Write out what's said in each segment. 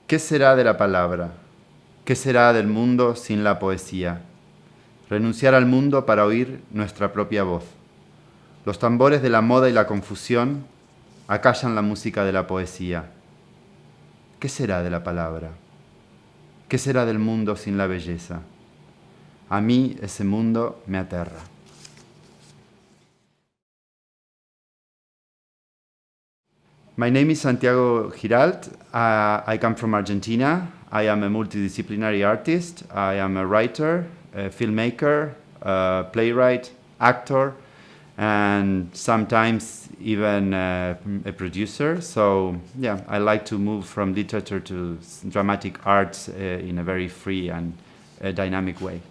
¿Qué será de la palabra? ¿Qué será del mundo sin la poesía? Renunciar al mundo para oír nuestra propia voz. Los tambores de la moda y la confusión acallan la música de la poesía. ¿Qué será de la palabra? ¿Qué será del mundo sin la belleza? A mí ese mundo me aterra. My name is Santiago GIRALT. I come from Argentina. I am a multidisciplinary artist. I am a writer, a filmmaker, a playwright, actor, and sometimes even a producer. So yeah, I like to move from literature to dramatic arts in a very free and dynamic way.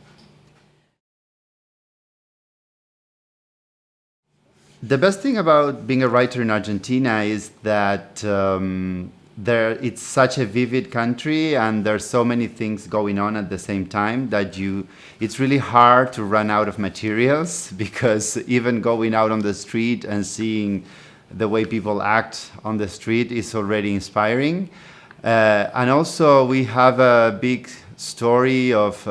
The best thing about being a writer in Argentina is that it's such a vivid country and there's so many things going on at the same time that it's really hard to run out of materials because even going out on the street and seeing the way people act on the street is already inspiring. And also we have a big story of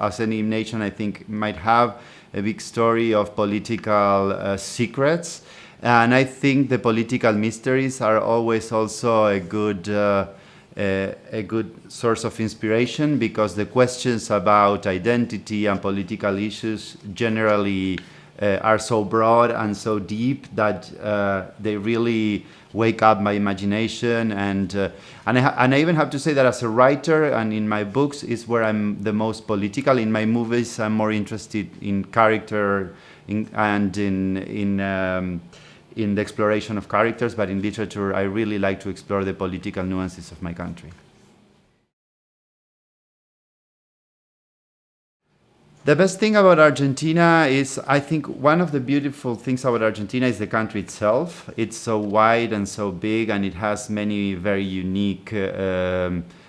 as any nation I think might have, a big story of political secrets. And I think the political mysteries are always also a good source of inspiration because the questions about identity and political issues generally are so broad and so deep that they really wake up my imagination and I even have to say that as a writer and in my books is where I'm the most political. In my movies I'm more interested in character and in the exploration of characters, but in literature I really like to explore the political nuances of my country. The best thing about Argentina is, I think one of the beautiful things about Argentina is the country itself. It's so wide and so big, and it has many very unique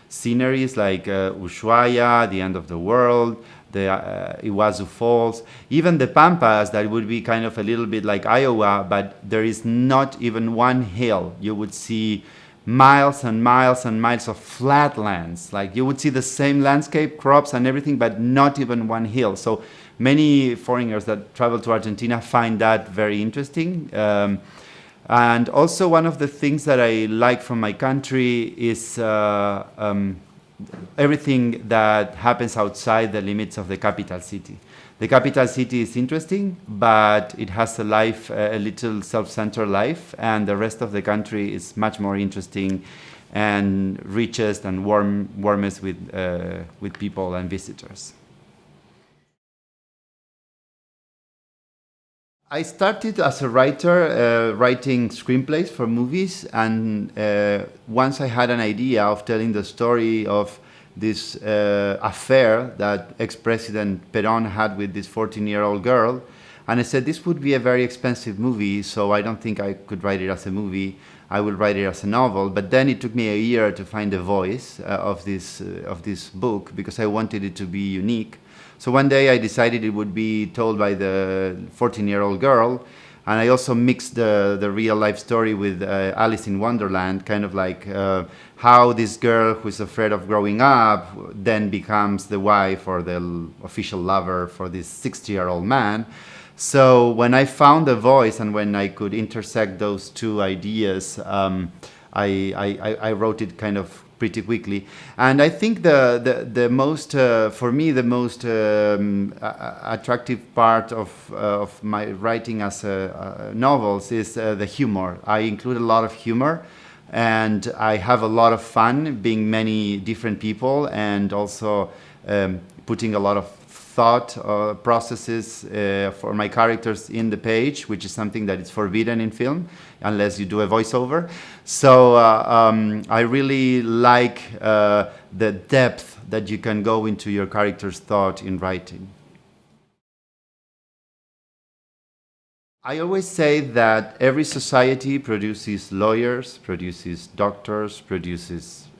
sceneries like Ushuaia, the end of the world, the Iguazu Falls, even the Pampas that would be kind of a little bit like Iowa, but there is not even one hill. You would see miles and miles and miles of flatlands. Like you would see the same landscape, crops and everything, but not even one hill. So many foreigners that travel to Argentina find that very interesting. And also one of the things that I like from my country is everything that happens outside the limits of the capital city. The capital city is interesting, but it has a life, a little self-centered life, and the rest of the country is much more interesting and richest and warmest with people and visitors. I started as a writer, writing screenplays for movies, and once I had an idea of telling the story of this affair that ex-President Perón had with this 14-year-old girl, and I said this would be a very expensive movie, so I don't think I could write it as a movie. I will write it as a novel. But then it took me a year to find the voice of this book because I wanted it to be unique. So one day I decided it would be told by the 14-year-old girl, and I also mixed the real life story with Alice in Wonderland, kind of like how this girl who's afraid of growing up then becomes the wife or the official lover for this 60-year-old man. So when I found the voice and when I could intersect those two ideas, I wrote it kind of pretty quickly. And I think the most, for me, the most attractive part of my writing as novels is the humor. I include a lot of humor, and I have a lot of fun being many different people and also putting a lot of thought processes for my characters in the page, which is something that is forbidden in film unless you do a voiceover. So I really like the depth that you can go into your character's thought in writing. I always say that every society produces lawyers, produces doctors,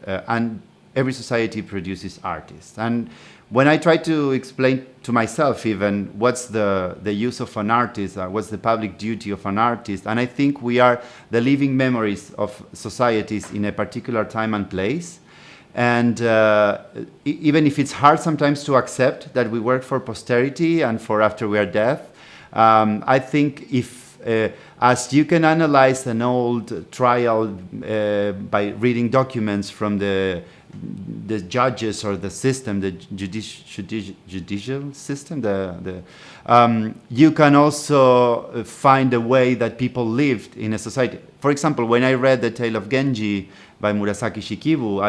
and every society produces artists. And when I try to explain to myself even what's the use of an artist, what's the public duty of an artist, and I think we are the living memories of societies in a particular time and place. And even if it's hard sometimes to accept that we work for posterity and for after we are dead, I think if, as you can analyze an old trial by reading documents from the judges or the system, the judicial system, you can also find a way that people lived in a society. For example, when I read The Tale of Genji by Murasaki Shikibu,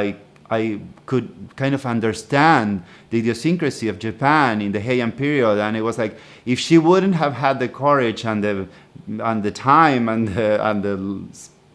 I could kind of understand the idiosyncrasy of Japan in the Heian period, and it was like, if she wouldn't have had the courage and the time and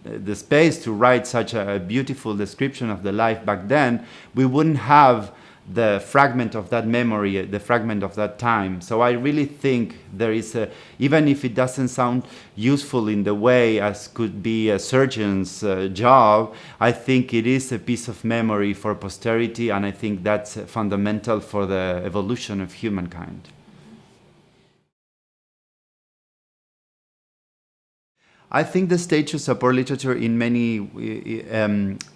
the space to write such a beautiful description of the life back then, we wouldn't have the fragment of that memory, the fragment of that time. So I really think there is even if it doesn't sound useful in the way as could be a surgeon's job, I think it is a piece of memory for posterity, and I think that's fundamental for the evolution of humankind. I think the state should support literature in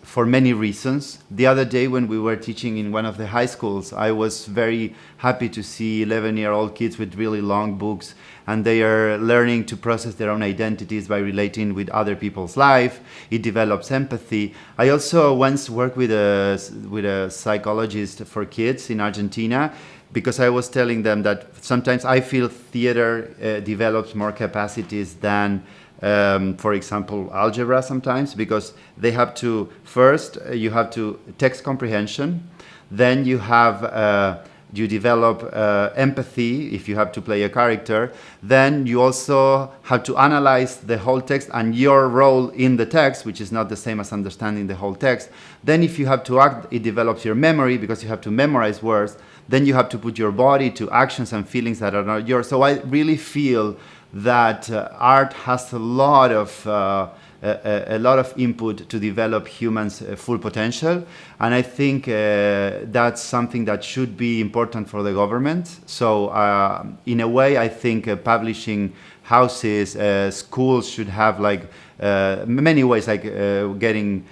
for many reasons. The other day when we were teaching in one of the high schools, I was very happy to see 11-year-old kids with really long books, and they are learning to process their own identities by relating with other people's life. It develops empathy. I also once worked with a psychologist for kids in Argentina, because I was telling them that sometimes I feel theater develops more capacities than for example, algebra sometimes, because they have to, first, you have to text comprehension, then you have, you develop empathy if you have to play a character, then you also have to analyze the whole text and your role in the text, which is not the same as understanding the whole text. Then if you have to act, it develops your memory because you have to memorize words. Then you have to put your body to actions and feelings that are not yours. So I really feel that art has a lot of input to develop humans' full potential, and I think that's something that should be important for the government. So in a way, I think publishing houses, schools should have like many ways, like getting.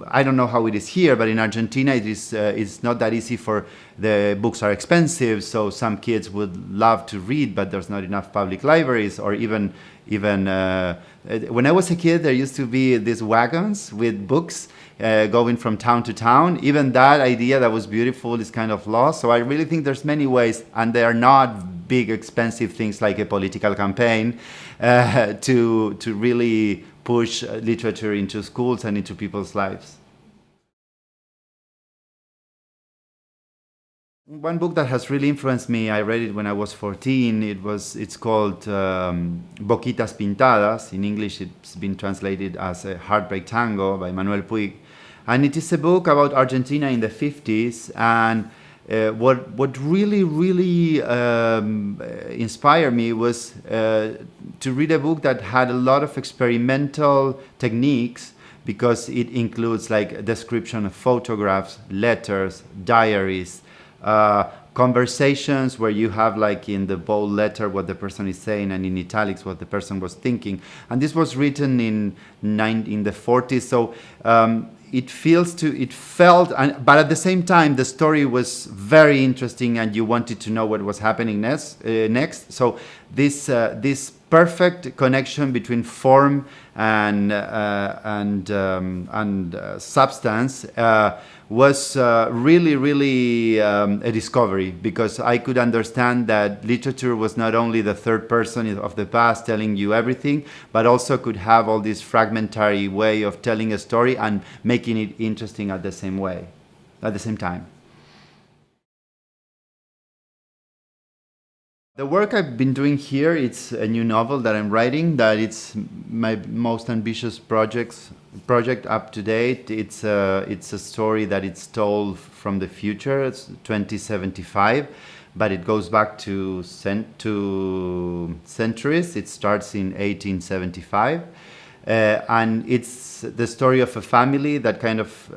I don't know how it is here, but in Argentina it is it's not that easy. For the books are expensive, so some kids would love to read, but there's not enough public libraries. Or even when I was a kid, there used to be these wagons with books going from town to town. Even that idea that was beautiful is kind of lost. So I really think there's many ways, and they are not big expensive things like a political campaign to really push literature into schools and into people's lives. One book that has really influenced me, I read it when I was 14. It's called Boquitas Pintadas. In English, it's been translated as a Heartbreak Tango by Manuel Puig. And it is a book about Argentina in the 50s. And what really inspired me was to read a book that had a lot of experimental techniques, because it includes like a description of photographs, letters, diaries, conversations where you have like in the bold letter what the person is saying and in italics what the person was thinking. And this was written in the 40s, so it felt, but at the same time the story was very interesting and you wanted to know what was happening next. So this perfect connection between form and substance was really a discovery, because I could understand that literature was not only the third person of the past telling you everything, but also could have all this fragmentary way of telling a story and making it interesting at the same time. The work I've been doing here, it's a new novel that I'm writing, that it's my most ambitious project up to date. It's a story that it's told from the future. It's 2075, but it goes back to centuries. It starts in 1875. And it's the story of a family that kind of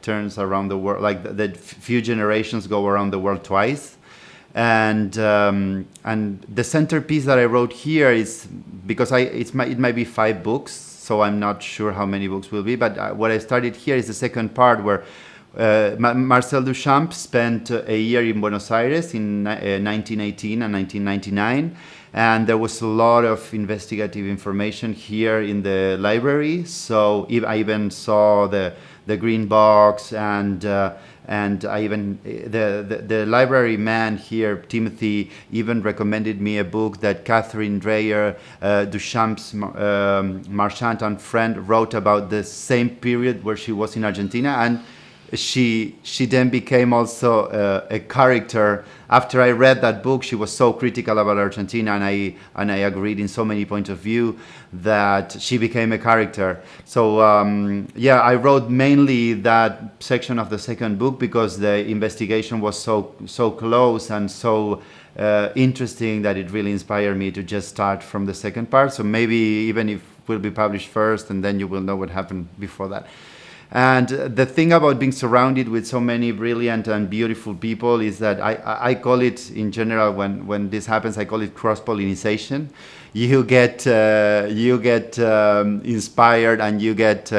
turns around the world, like the few generations go around the world twice. And the centerpiece that I wrote here is, because it might be 5 books, so I'm not sure how many books will be, but what I started here is the second part, where Marcel Duchamp spent a year in Buenos Aires in 1918 and 1999, and there was a lot of investigative information here in the library. So I even saw the green box, and I even the library man here, Timothy, even recommended me a book that Catherine Dreyer, Duchamp's marchand and friend, wrote about the same period where she was in Argentina, and she then became also a character. After I read that book, she was so critical about Argentina, and I agreed in so many points of view that she became a character. So yeah, I wrote mainly that section of the second book because the investigation was so close and so interesting that it really inspired me to just start from the second part. So maybe even if it will be published first, and then you will know what happened before that. And the thing about being surrounded with so many brilliant and beautiful people is that I call it, in general, when this happens, I call it cross-pollination. You get inspired, and you get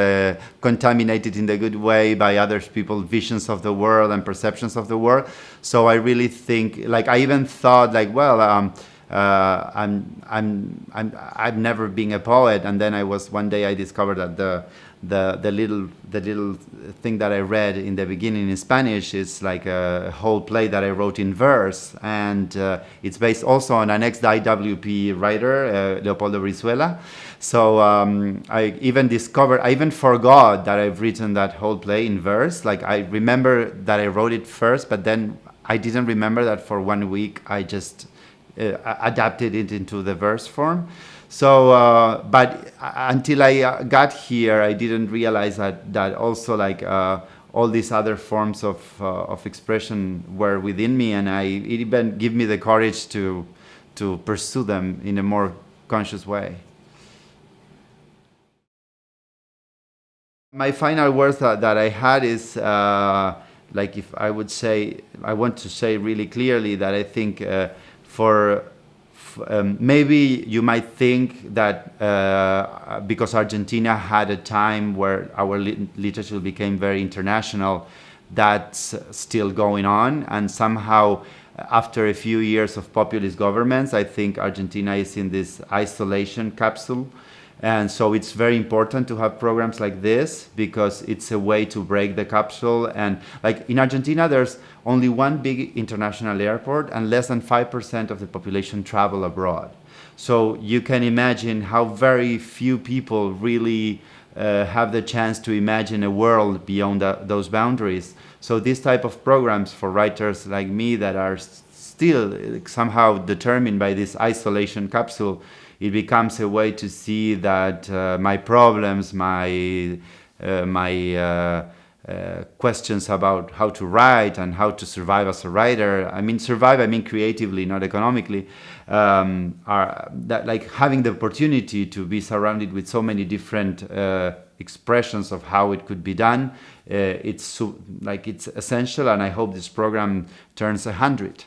contaminated in the good way by other people's visions of the world and perceptions of the world. So I really think, like, I even thought, like, well, I've never been a poet, and then one day I discovered that the little thing that I read in the beginning in Spanish is like a whole play that I wrote in verse, and it's based also on an ex-IWP writer, Leopoldo Brizuela. So I even forgot that I've written that whole play in verse. Like, I remember that I wrote it first, but then I didn't remember that for 1 week I just adapted it into the verse form. So, but until I got here, I didn't realize that also, like, all these other forms of expression were within me, and it even gave me the courage to pursue them in a more conscious way. My final words that I had is, like, if I would say, I want to say really clearly that I think maybe you might think that because Argentina had a time where our literature became very international, that's still going on. And somehow, after a few years of populist governments, I think Argentina is in this isolation capsule. And so it's very important to have programs like this, because it's a way to break the capsule. And like in Argentina, there's only one big international airport, and less than 5% of the population travel abroad. So you can imagine how very few people really have the chance to imagine a world beyond those boundaries. So this type of programs for writers like me that are still somehow determined by this isolation capsule, it becomes a way to see that my problems, my questions about how to write and how to survive as a writer, I mean creatively, not economically, are that, like, having the opportunity to be surrounded with so many different expressions of how it could be done, it's essential, and I hope this program turns 100.